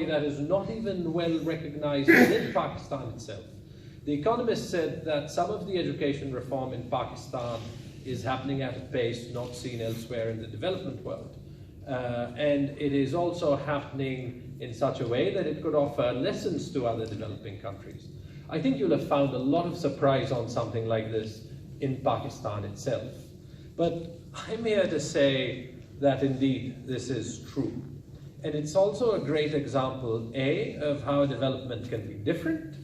story that is not even well recognized within Pakistan itself. The Economist said that some of the education reform in Pakistan is happening at a pace not seen elsewhere in the development world. And it is also happening in such a way that it could offer lessons to other developing countries. I think you'll have found a lot of surprise on something like this in Pakistan itself. But I'm here to say that indeed this is true. And it's also a great example, A, of how development can be different,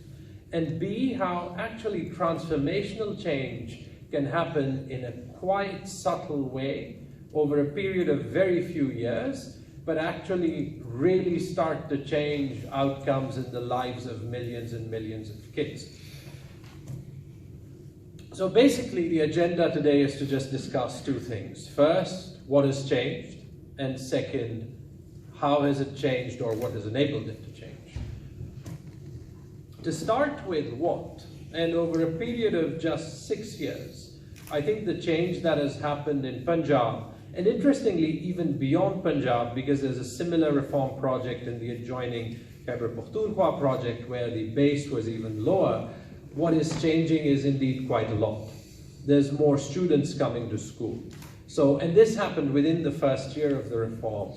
and B, how actually transformational change can happen in a quite subtle way over a period of very few years, but actually really start to change outcomes in the lives of millions and millions of kids. So basically the agenda today is to just discuss two things. First, what has changed? And second, how has it changed or what has enabled it to change? To start with what, and over a period of just 6 years, I think the change that has happened in Punjab, and interestingly even beyond Punjab, because there's a similar reform project in the adjoining Khyber Pakhtunkhwa project where the base was even lower, what is changing is indeed quite a lot. There's more students coming to school. So, and this happened within the first year of the reform.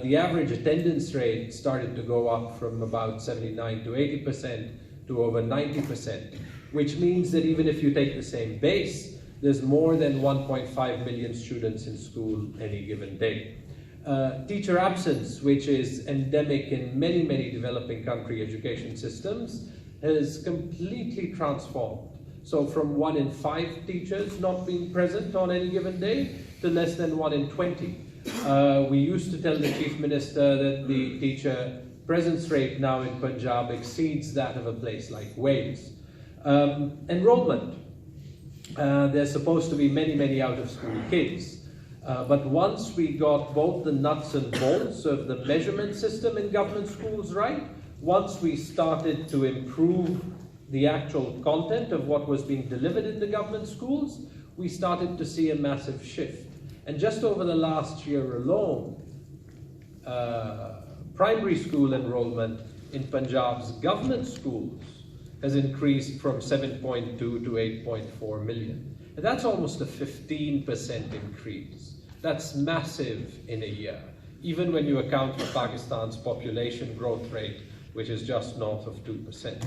The average attendance rate started to go up from about 79 to 80% to over 90%, which means that even if you take the same base, there's more than 1.5 million students in school any given day. Teacher absence, which is endemic in many, many developing country education systems, has completely transformed. So from 1 in 5 teachers not being present on any given day to less than 1 in 20. We used to tell the Chief Minister that the teacher presence rate now in Punjab exceeds that of a place like Wales. Enrollment. There's supposed to be many, many out-of-school kids. But once we got both the nuts and bolts of the measurement system in government schools right, once we started to improve the actual content of what was being delivered in the government schools, we started to see a massive shift. And just over the last year alone, primary school enrollment in Punjab's government schools has increased from 7.2 to 8.4 million. And that's almost a 15% increase. That's massive in a year, even when you account for Pakistan's population growth rate, which is just north of 2%.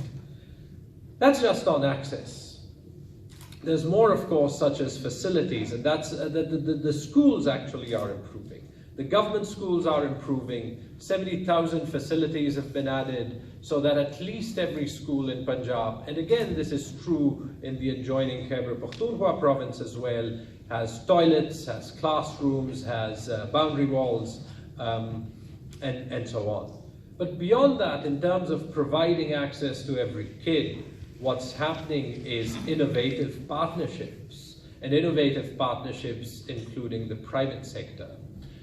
That's just on access. There's more, of course, such as facilities, and that's the schools actually are improving. The government schools are improving. 70,000 facilities have been added so that at least every school in Punjab, and again this is true in the adjoining Khyber Pakhtunkhwa province as well, has toilets, has classrooms, has boundary walls, and so on. But beyond that, in terms of providing access to every kid, what's happening is innovative partnerships, and innovative partnerships including the private sector.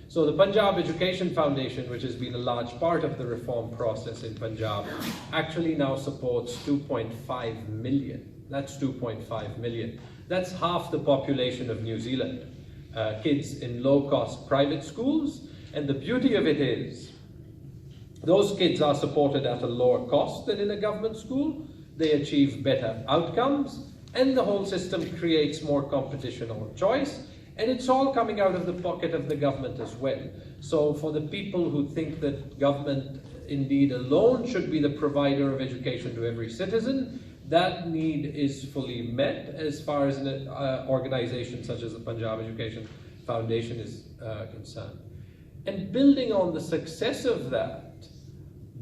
So the Punjab Education Foundation, which has been a large part of the reform process in Punjab, actually now supports 2.5 million. That's 2.5 million. That's half the population of New Zealand, kids in low-cost private schools. And the beauty of it is, those kids are supported at a lower cost than in a government school. They achieve better outcomes, and the whole system creates more competition or choice. And it's all coming out of the pocket of the government as well. So for the people who think that government indeed alone should be the provider of education to every citizen, that need is fully met as far as an organization such as the Punjab Education Foundation is concerned. And building on the success of that,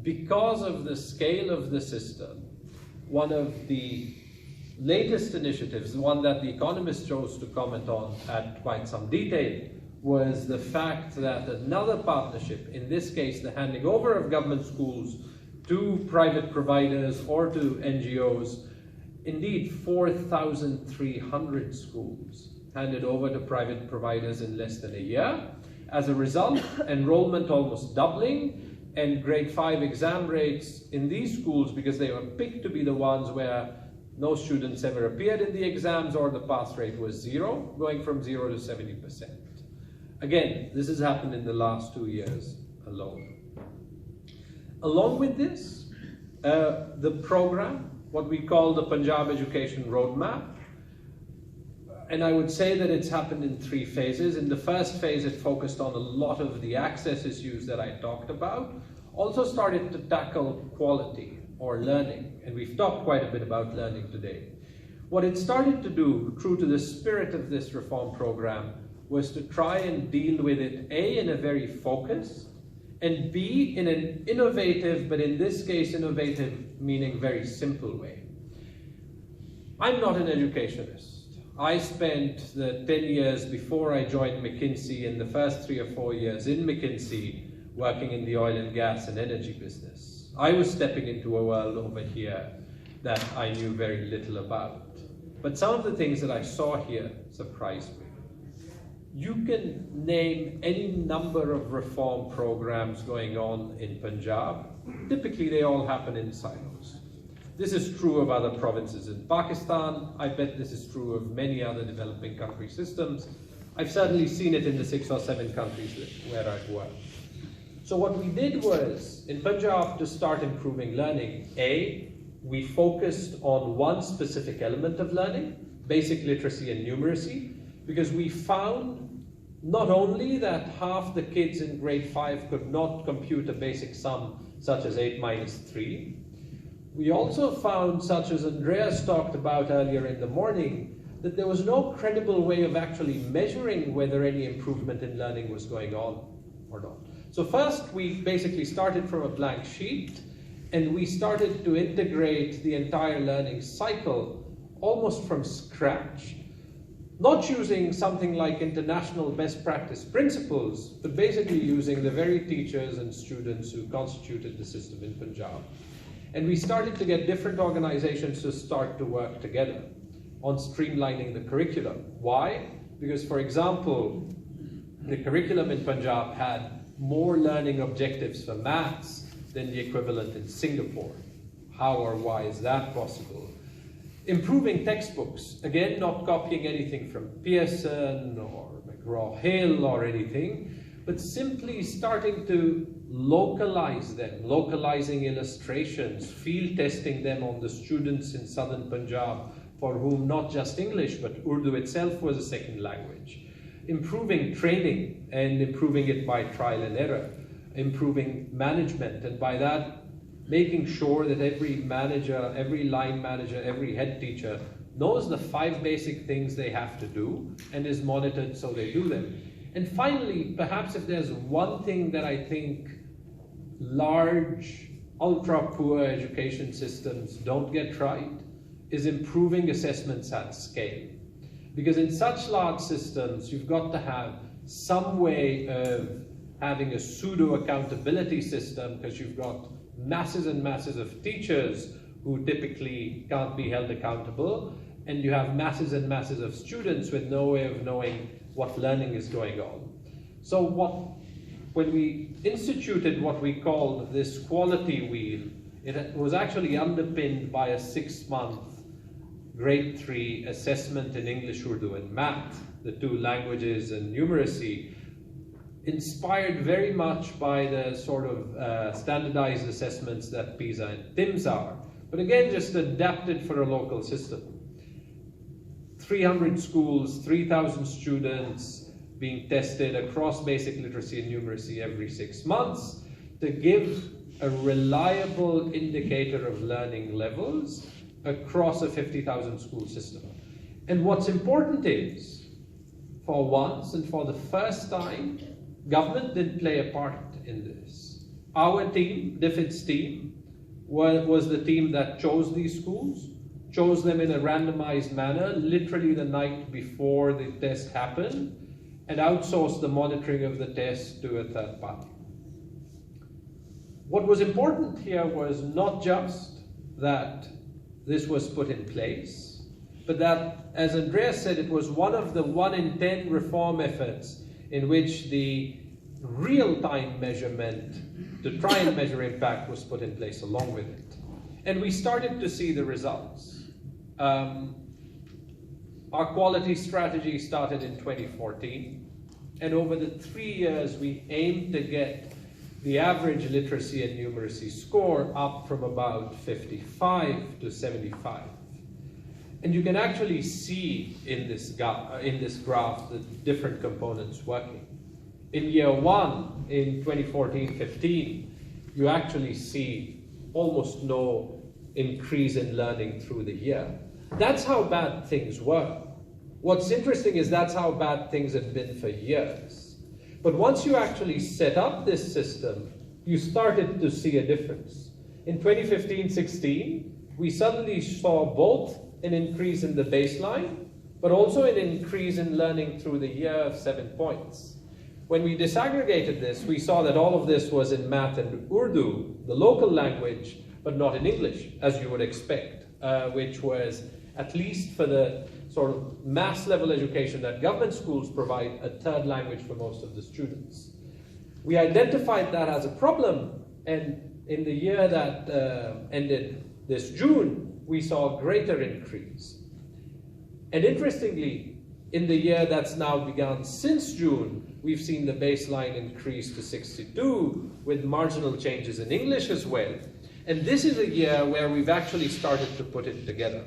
because of the scale of the system, one of the latest initiatives, the one that The Economist chose to comment on at quite some detail, was the fact that another partnership, in this case the handing over of government schools to private providers or to NGOs, indeed 4,300 schools handed over to private providers in less than a year. As a result, enrollment almost doubling, and grade 5 exam rates in these schools, because they were picked to be the ones where no students ever appeared in the exams or the pass rate was 0, going from 0 to 70%. Again, this has happened in the last 2 years alone. Along with this, the program, what we call the Punjab Education Roadmap, and I would say that it's happened in 3 phases. In the first phase, it focused on a lot of the access issues that I talked about, also started to tackle quality or learning, and we've talked quite a bit about learning today. What it started to do, true to the spirit of this reform program, was to try and deal with it, A, in a very focused, and B, in an innovative, but in this case, innovative meaning very simple way. I'm not an educationist. I spent the 10 years before I joined McKinsey and the first 3 or 4 years in McKinsey working in the oil and gas and energy business. I was stepping into a world over here that I knew very little about. But some of the things that I saw here surprised me. You can name any number of reform programs going on in Punjab. Typically, they all happen in silos. This is true of other provinces in Pakistan. I bet this is true of many other developing country systems. I've certainly seen it in the 6 or 7 countries where I've worked. So what we did was, in Punjab, to start improving learning, A, we focused on one specific element of learning, basic literacy and numeracy, because we found not only that half the kids in grade 5 could not compute a basic sum such as 8 minus 3, we also found, such as Andreas talked about earlier in the morning, that there was no credible way of actually measuring whether any improvement in learning was going on or not. So first, we basically started from a blank sheet, and we started to integrate the entire learning cycle almost from scratch, not using something like international best practice principles, but basically using the very teachers and students who constituted the system in Punjab. And we started to get different organizations to start to work together on streamlining the curriculum. Why? Because, for example, the curriculum in Punjab had more learning objectives for maths than the equivalent in Singapore. How or why is that possible? Improving textbooks, again, not copying anything from Pearson or McGraw-Hill or anything, but simply starting to localize them, localizing illustrations, field testing them on the students in southern Punjab for whom not just English, but Urdu itself was a second language. Improving training and improving it by trial and error. Improving management, and by that making sure that every manager, every line manager, every head teacher knows the 5 basic things they have to do and is monitored so they do them. And finally, perhaps if there's one thing that I think large, ultra-poor education systems don't get right, is improving assessments at scale. Because in such large systems, you've got to have some way of having a pseudo-accountability system, because you've got masses and masses of teachers who typically can't be held accountable, and you have masses and masses of students with no way of knowing what learning is going on. So when we instituted what we called this quality wheel, it was actually underpinned by a 6-month grade 3 assessment in English, Urdu, and math, the 2 languages and numeracy, inspired very much by the sort of standardized assessments that PISA and TIMSS are, but again, just adapted for a local system. 300 schools, 3,000 students being tested across basic literacy and numeracy every 6 months to give a reliable indicator of learning levels across a 50,000 school system. And what's important is, for once and for the first time, government did play a part in this. Our team, DFID's team, was the team that chose these schools, chose them in a randomized manner, literally the night before the test happened, and outsourced the monitoring of the test to a third party. What was important here was not just that this was put in place, but that, as Andreas said, it was one of the 1 in 10 reform efforts in which the real-time measurement to try and measure impact was put in place along with it. And we started to see the results. Our quality strategy started in 2014, and over the 3 years we aimed to get the average literacy and numeracy score up from about 55 to 75. And you can actually see in this graph the different components working. In year one, in 2014-15, you actually see almost no increase in learning through the year. That's how bad things were. What's interesting is that's how bad things had been for years. But once you actually set up this system, you started to see a difference. In 2015-16, we suddenly saw both an increase in the baseline, but also an increase in learning through the year of 7 points. When we disaggregated this, we saw that all of this was in math and Urdu, the local language, but not in English, as you would expect, which was, at least for the sort of mass level education that government schools provide, a third language for most of the students. We identified that as a problem, and in the year that ended this June, we saw a greater increase. And interestingly, in the year that's now begun since June, we've seen the baseline increase to 62, with marginal changes in English as well. And this is a year where we've actually started to put it together.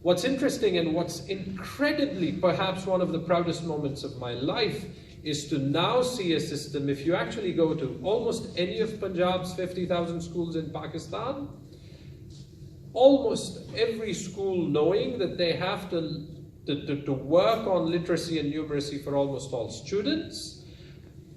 What's interesting and what's incredibly, perhaps one of the proudest moments of my life, is to now see a system. If you actually go to almost any of Punjab's 50,000 schools in Pakistan, almost every school knowing that they have to work on literacy and numeracy for almost all students,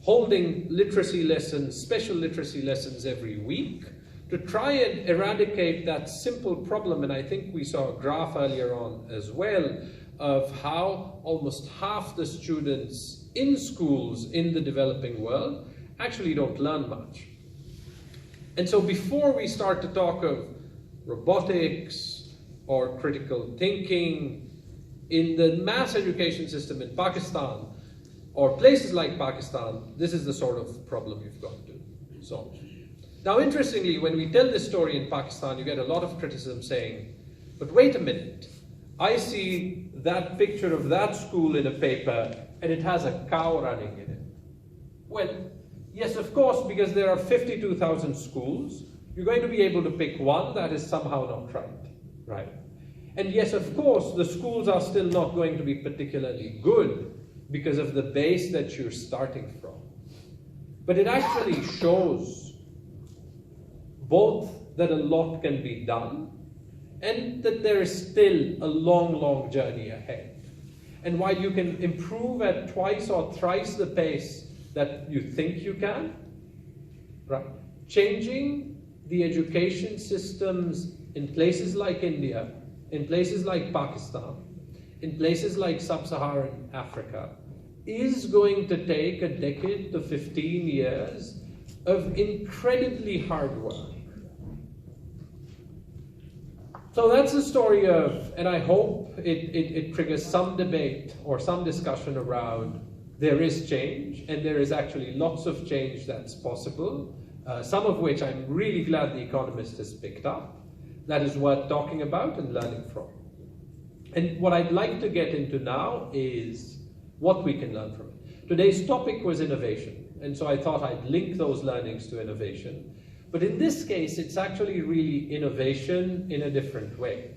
holding literacy lessons, special literacy lessons every week, to try and eradicate that simple problem. And I think we saw a graph earlier on as well of how almost half the students in schools in the developing world actually don't learn much. And so before we start to talk of robotics or critical thinking in the mass education system in Pakistan or places like Pakistan, this is the sort of problem you've got to solve. Now, interestingly, when we tell this story in Pakistan, you get a lot of criticism saying, but wait a minute, I see that picture of that school in a paper and it has a cow running in it. Well, yes, of course, because there are 52,000 schools, you're going to be able to pick one that is somehow not right? And yes, of course, the schools are still not going to be particularly good because of the base that you're starting from. But it actually shows both that a lot can be done and that there is still a long, long journey ahead. And while you can improve at twice or thrice the pace that you think you can, right? Changing the education systems in places like India, in places like Pakistan, in places like Sub-Saharan Africa, is going to take a decade to 15 years of incredibly hard work. So that's the story of, and I hope it triggers some debate or some discussion around there is change, and there is actually lots of change that's possible, some of which I'm really glad The Economist has picked up, that is worth talking about and learning from. And what I'd like to get into now is what we can learn from it. Today's topic was innovation, and so I thought I'd link those learnings to innovation. But in this case, it's actually really innovation in a different way.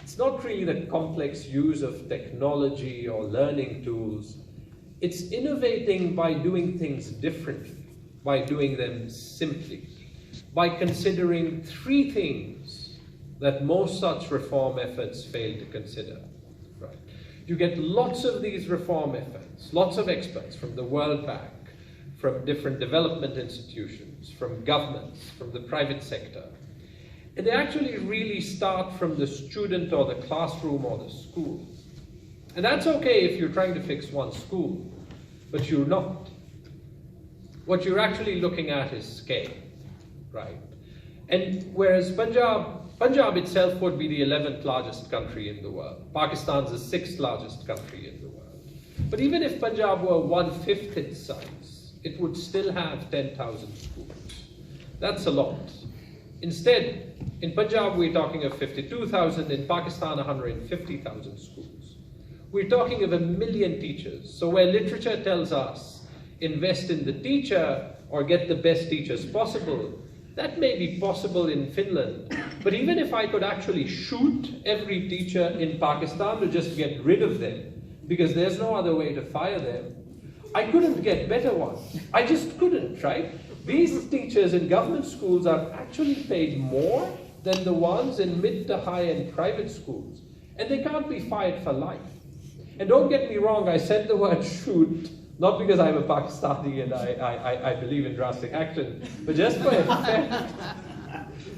It's not really the complex use of technology or learning tools. It's innovating by doing things differently, by doing them simply, by considering three things that most such reform efforts fail to consider. Right? You get lots of these reform efforts, lots of experts from the World Bank, from different development institutions, from governments, from the private sector. And they actually really start from the student or the classroom or the school. And that's okay if you're trying to fix one school, but you're not. What you're actually looking at is scale, right? And whereas Punjab itself would be the 11th largest country in the world. Pakistan's the 6th largest country in the world. But even if Punjab were 1/5 its size, it would still have 10,000 schools. That's a lot. Instead, in Punjab, we're talking of 52,000, in Pakistan, 150,000 schools. We're talking of 1 million teachers. So where literature tells us, invest in the teacher, or get the best teachers possible. That may be possible in Finland, but even if I could actually shoot every teacher in Pakistan to just get rid of them, because there's no other way to fire them, I couldn't get better ones. I just couldn't, right? These teachers in government schools are actually paid more than the ones in mid to high-end private schools, and they can't be fired for life. And don't get me wrong, I said the word shoot, not because I'm a Pakistani and I believe in drastic action, but just for effect.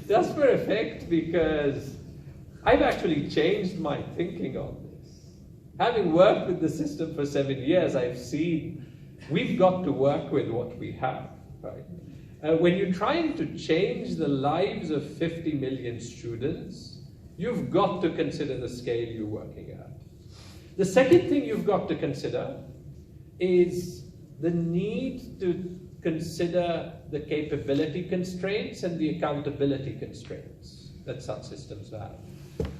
Just for effect, because I've actually changed my thinking on this. Having worked with the system for 7 years, I've seen we've got to work with what we have, right? When you're trying to change the lives of 50 million students, you've got to consider the scale you're working at. The second thing you've got to consider is the need to consider the capability constraints and the accountability constraints that such systems have.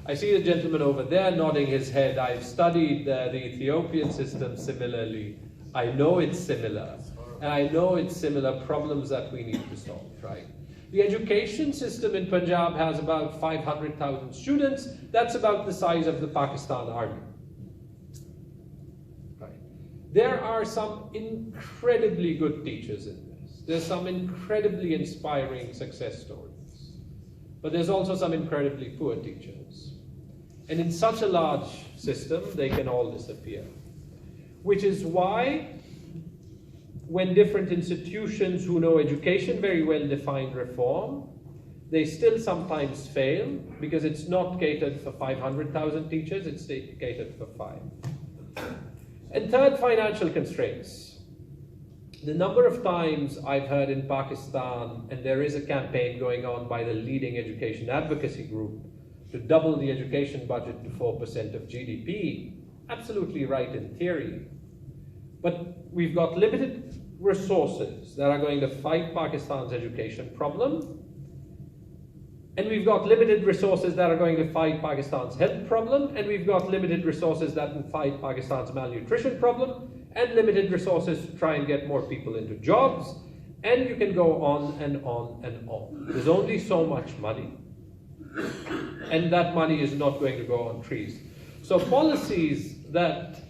I see the gentleman over there nodding his head. I've studied the Ethiopian system similarly. I know it's similar. And I know it's similar problems that we need to solve, right? The education system in Punjab has about 500,000 students. That's about the size of the Pakistan army. Right. There are some incredibly good teachers in this. There's some incredibly inspiring success stories. But there's also some incredibly poor teachers. And in such a large system, they can all disappear. Which is why when different institutions who know education very well define reform, they still sometimes fail because it's not catered for 500,000 teachers, it's catered for 5. And third, financial constraints. The number of times I've heard in Pakistan, and there is a campaign going on by the leading education advocacy group to double the education budget to 4% of GDP, absolutely right in theory. But we've got limited resources that are going to fight Pakistan's education problem, and we've got limited resources that are going to fight Pakistan's health problem, and we've got limited resources that will fight Pakistan's malnutrition problem, and limited resources to try and get more people into jobs, and you can go on and on and on. There's only so much money, and that money is not going to go on trees. So policies that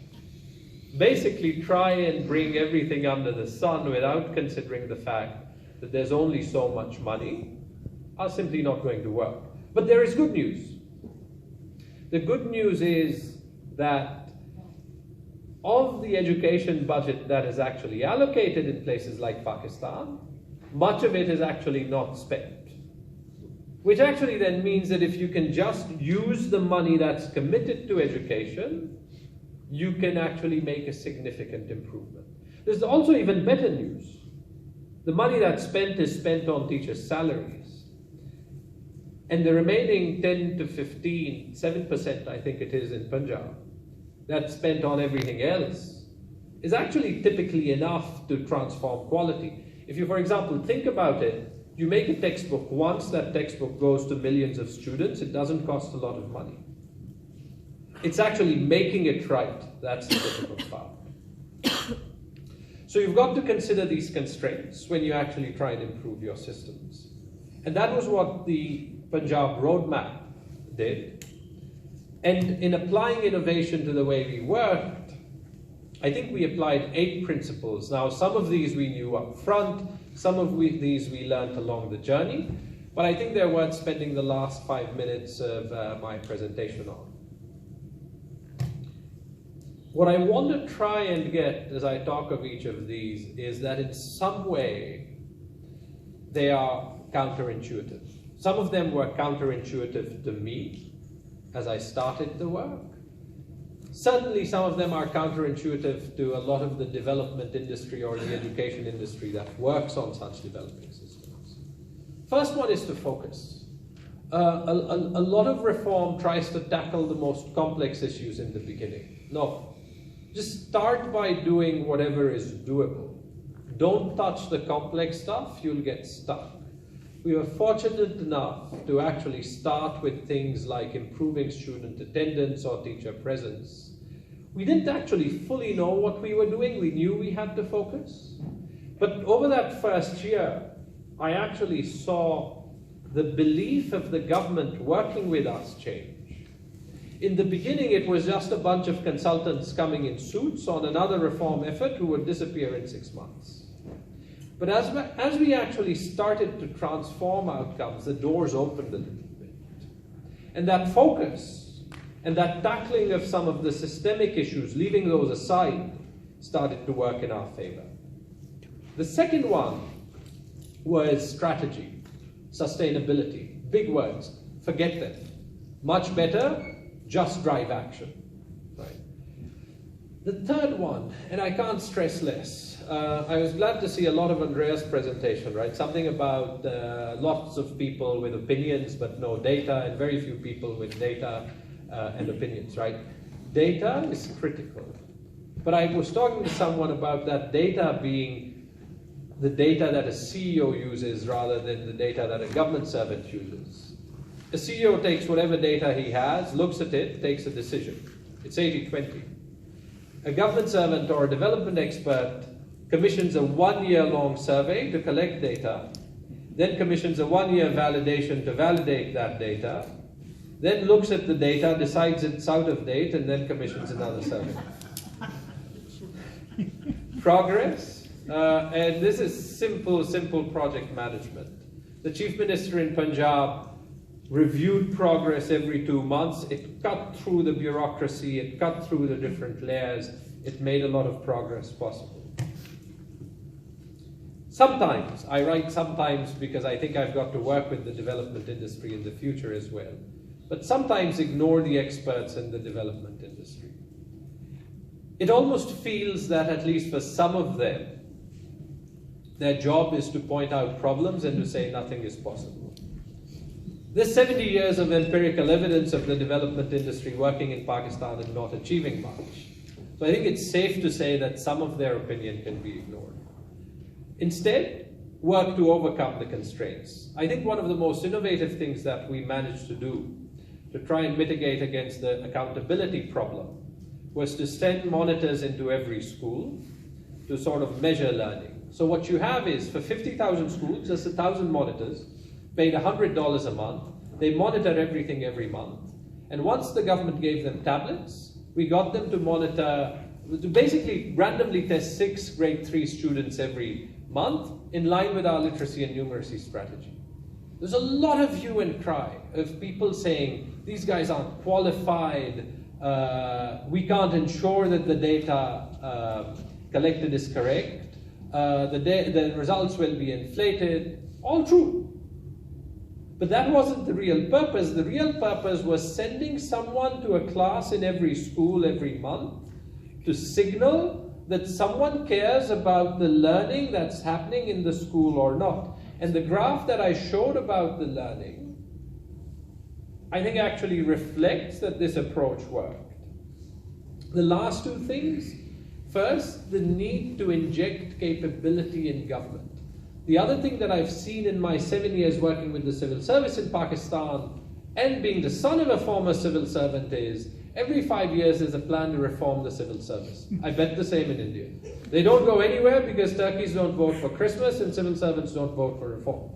basically try and bring everything under the sun without considering the fact that there's only so much money are simply not going to work. But there is good news. The good news is that of the education budget that is actually allocated in places like Pakistan, much of it is actually not spent. Which actually then means that if you can just use the money that's committed to education, you can actually make a significant improvement. There's also even better news. The money that's spent is spent on teachers' salaries. And the remaining 10 to 15, 7% I think it is in Punjab, that's spent on everything else, is actually typically enough to transform quality. If you, for example, think about it, you make a textbook once, that textbook goes to millions of students, it doesn't cost a lot of money. It's actually making it right. That's the difficult part. So you've got to consider these constraints when you actually try and improve your systems. And that was what the Punjab roadmap did. And in applying innovation to the way we worked, I think we applied 8 principles. Now, some of these we knew up front, some of these we learned along the journey, but I think they're worth spending the last 5 minutes of my presentation on. What I want to try and get as I talk of each of these is that in some way they are counterintuitive. Some of them were counterintuitive to me as I started the work. Certainly some of them are counterintuitive to a lot of the development industry or the education industry that works on such developing systems. First one is to focus. A lot of reform tries to tackle the most complex issues in the beginning. No. Just start by doing whatever is doable. Don't touch the complex stuff, you'll get stuck. We were fortunate enough to actually start with things like improving student attendance or teacher presence. We didn't actually fully know what we were doing. We knew we had to focus. But over that first year, I actually saw the belief of the government working with us change. In the beginning, it was just a bunch of consultants coming in suits on another reform effort who would disappear in 6 months. But as we actually started to transform outcomes, the doors opened a little bit. And that focus and that tackling of some of the systemic issues, leaving those aside, started to work in our favor. The second one was strategy, sustainability. Big words, forget them. Much better, just drive action. Right. The third one, and I can't stress less, I was glad to see a lot of Andrea's presentation, right? Something about lots of people with opinions but no data, and very few people with data and opinions, right? Data is critical. But I was talking to someone about that data being the data that a CEO uses rather than the data that a government servant uses. A CEO takes whatever data he has, looks at it, takes a decision. It's 80-20. A government servant or a development expert commissions a 1-year-long survey to collect data, then commissions a 1-year validation to validate that data, then looks at the data, decides it's out of date, and then commissions another survey. Progress, and this is simple project management. The Chief Minister in Punjab reviewed progress every 2 months. It cut through the bureaucracy, it cut through the different layers, it made a lot of progress possible. Sometimes, I write sometimes because I think I've got to work with the development industry in the future as well, but sometimes ignore the experts in the development industry. It almost feels that, at least for some of them, their job is to point out problems and to say nothing is possible. There's 70 years of empirical evidence of the development industry working in Pakistan and not achieving much. So I think it's safe to say that some of their opinion can be ignored. Instead, work to overcome the constraints. I think one of the most innovative things that we managed to do to try and mitigate against the accountability problem was to send monitors into every school to sort of measure learning. So what you have is, for 50,000 schools, there's 1,000 monitors, paid $100 a month. They monitor everything every month. And once the government gave them tablets, we got them to monitor, to basically randomly test 6 grade 3 students every month in line with our literacy and numeracy strategy. There's a lot of hue and cry of people saying, these guys aren't qualified, we can't ensure that the data collected is correct, the results will be inflated, all true. But that wasn't the real purpose. The real purpose was sending someone to a class in every school every month to signal that someone cares about the learning that's happening in the school or not. And the graph that I showed about the learning, I think actually reflects that this approach worked. The last two things, first, the need to inject capability in government. The other thing that I've seen in my 7 years working with the civil service in Pakistan and being the son of a former civil servant is, every 5 years there's a plan to reform the civil service. I bet the same in India. They don't go anywhere because turkeys don't vote for Christmas and civil servants don't vote for reform.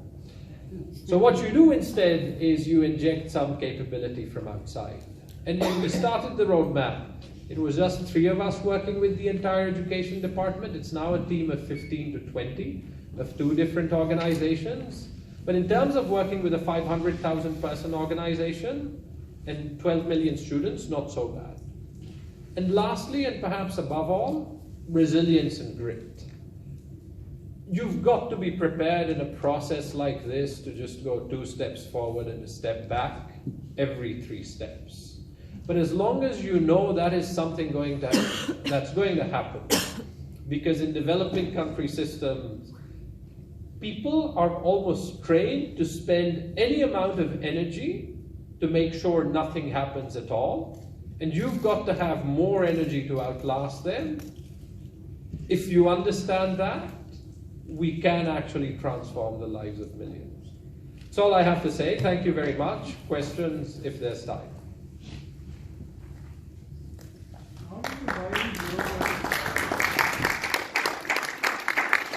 So what you do instead is you inject some capability from outside. And when we started the roadmap, it was just 3 of us working with the entire education department. It's now a team of 15 to 20 of 2 different organizations. But in terms of working with a 500,000 person organization and 12 million students, not so bad. And lastly, and perhaps above all, resilience and grit. You've got to be prepared in a process like this to just go 2 steps forward and a step back every 3 steps. But as long as you know that is something that's going to happen, because in developing country systems, people are almost trained to spend any amount of energy to make sure nothing happens at all, and you've got to have more energy to outlast them. If you understand that, we can actually transform the lives of millions. That's all I have to say. Thank you very much. Questions if there's time. How do you